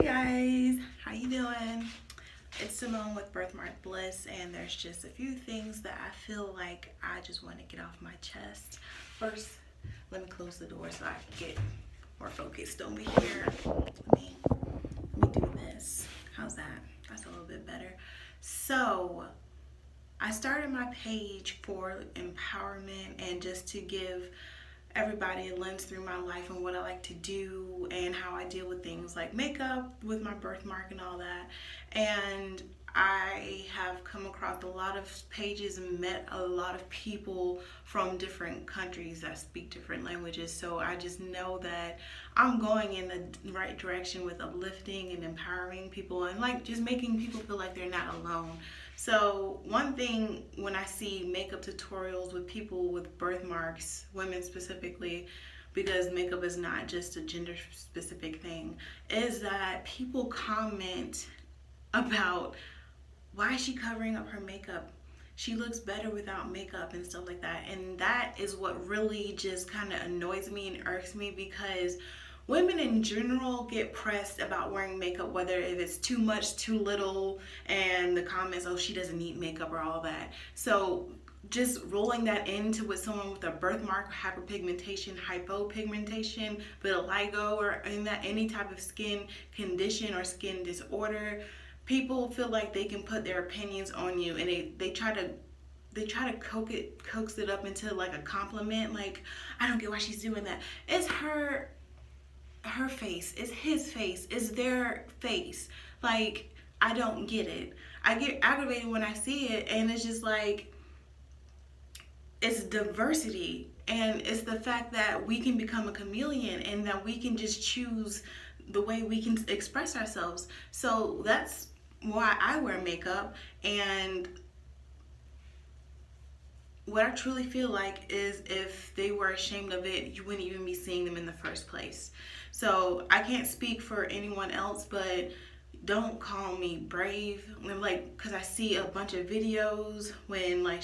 Guys, how you doing? It's Simone with Birthmark Bliss, and there's just a few things that I feel like I just want to get off my chest. First, let me close the door so I can get more focused over here. Let me do this. How's that? That's a little bit better. So, I started my page for empowerment and just to give everybody a lens through my life and what I like to do and how I deal with things like makeup with my birthmark and all that. And I have come across a lot of pages and met a lot of people from different countries that speak different languages. So I just know that I'm going in the right direction with uplifting and empowering people and like just making people feel like they're not alone. So one thing when I see makeup tutorials with people with birthmarks, women specifically, because makeup is not just a gender specific thing, is that people comment about why is she covering up her makeup? She looks better without makeup and stuff like that. And that is what really just kind of annoys me and irks me because women in general get pressed about wearing makeup, whether if it's too much, too little, and the comments, oh, she doesn't need makeup or all that. So just rolling that into with someone with a birthmark, hypopigmentation, vitiligo, or in that any type of skin condition or skin disorder, people feel like they can put their opinions on you, and they try to coax it up into like a compliment. Like, I don't get why she's doing that. It's her face, it's his face, it's their face. Like, I don't get it. I get aggravated when I see it, and it's just like, it's diversity, and it's the fact that we can become a chameleon and that we can just choose the way we can express ourselves. So that's why I wear makeup. And what I truly feel like is if they were ashamed of it, you wouldn't even be seeing them in the first place. So I can't speak for anyone else, but don't call me brave. Like, because I see a bunch of videos when like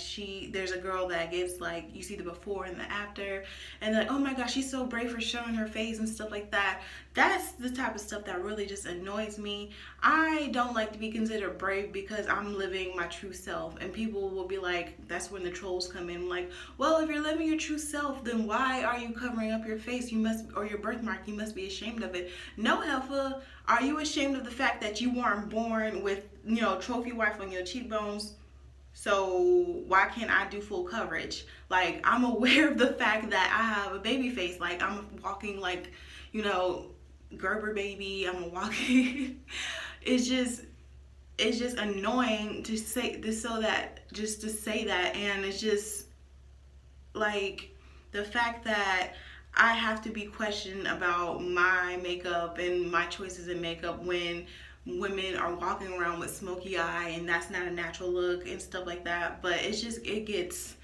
there's a girl that gives like, you see the before and the after, and like, oh my gosh, she's so brave for showing her face and stuff like that. That's the type of stuff that really just annoys me. I don't like to be considered brave because I'm living my true self, and people will be like, that's when the trolls come in, like, well, if you're living your true self, then why are you covering up your face? You must, or your birthmark, you must be ashamed of it. No, Helfa, are you ashamed of the fact that you weren't born with, trophy wife on your cheekbones? So why can't I do full coverage? Like, I'm aware of the fact that I have a baby face. Like, I'm walking like, Gerber baby. I'm walking. it's just annoying to say this, so that just to say that. And it's just like the fact that I have to be questioned about my makeup and my choices in makeup when women are walking around with smoky eye, and that's not a natural look and stuff like that. But it's just, it gets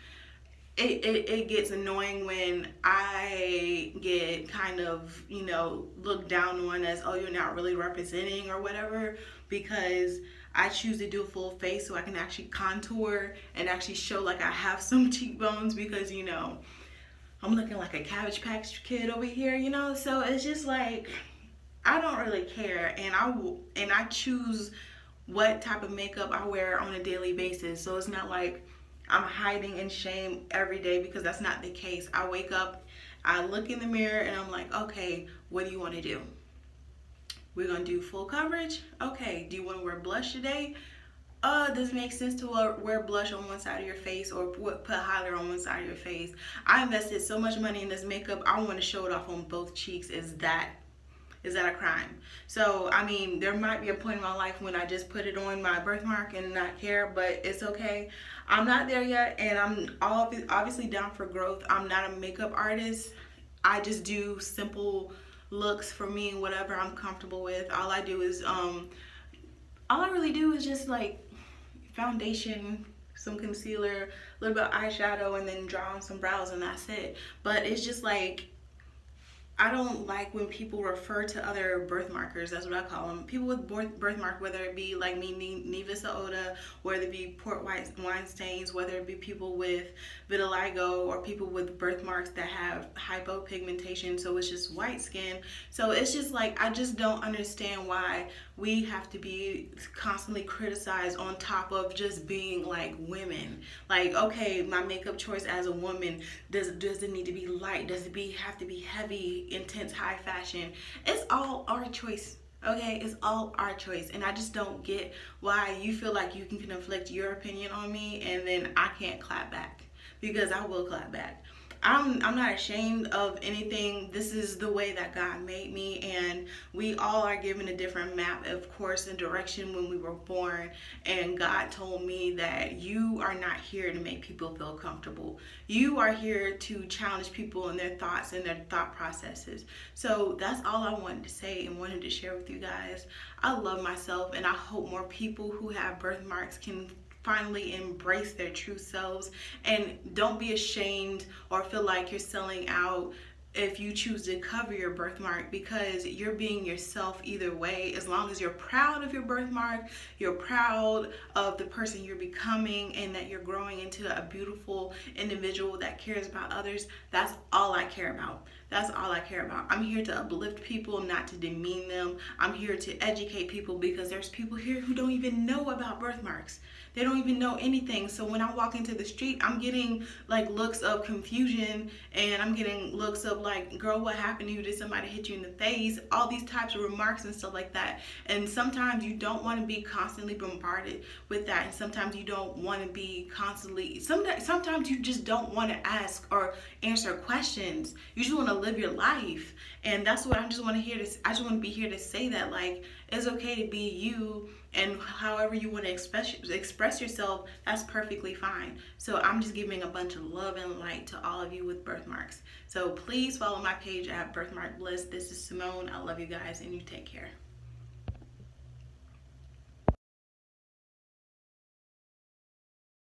annoying when I get kind of, looked down on as, oh, you're not really representing or whatever, because I choose to do a full face so I can actually contour and actually show like I have some cheekbones, because I'm looking like a Cabbage Patch Kid over here, so it's just like, I don't really care, and I choose what type of makeup I wear on a daily basis. So it's not like I'm hiding in shame every day, because that's not the case. I wake up, I look in the mirror, and I'm like, okay, what do you want to do? We're gonna do full coverage? Okay. Do you want to wear blush today? Does it make sense to wear blush on one side of your face, or put highlighter on one side of your face? I invested so much money in this makeup, I want to show it off on both cheeks. Is that a crime? So, I mean, there might be a point in my life when I just put it on my birthmark and not care, but it's okay. I'm not there yet, and I'm obviously down for growth. I'm not a makeup artist. I just do simple looks for me and whatever I'm comfortable with. All I really do is just like foundation, some concealer, a little bit of eyeshadow, and then draw on some brows, and that's it. But it's just like, I don't like when people refer to other birthmarkers. That's what I call them. People with birthmark, whether it be like me, Nevus Aota, whether it be port wine stains, whether it be people with vitiligo, or people with birthmarks that have hypopigmentation, so it's just white skin. So it's just like, I just don't understand why we have to be constantly criticized on top of just being like women. Like, okay, my makeup choice as a woman, does it need to be light? Does it have to be heavy, intense, high fashion? It's all our choice. Okay, it's all our choice, and I just don't get why you feel like you can inflict your opinion on me and then I can't clap back, because I will clap back. I'm not ashamed of anything. This is the way that God made me, and we all are given a different map, of course, and direction when we were born. And God told me that you are not here to make people feel comfortable. You are here to challenge people in their thoughts and their thought processes. So that's all I wanted to say and wanted to share with you guys. I love myself, and I hope more people who have birthmarks can finally embrace their true selves, and don't be ashamed or feel like you're selling out if you choose to cover your birthmark, because you're being yourself either way. As long as you're proud of your birthmark, you're proud of the person you're becoming, and that you're growing into a beautiful individual that cares about others, that's all I care about. That's all I care about. I'm here to uplift people, not to demean them. I'm here to educate people, because there's people here who don't even know about birthmarks. They don't even know anything. So when I walk into the street, I'm getting like looks of confusion, and I'm getting looks of like, girl, what happened to you? Did somebody hit you in the face? All these types of remarks and stuff like that. And sometimes you don't want to be constantly bombarded with that. And sometimes you don't want to be constantly, sometimes you just don't want to ask or answer questions. You just want to live your life. And that's what I just want to hear. I just want to be here to say that, like, it's okay to be you, and however you want to express yourself, that's perfectly fine. So I'm just giving a bunch of love and light to all of you with birthmarks. So please follow my page at Birthmark Bliss. This is Simone. I love you guys, and you take care.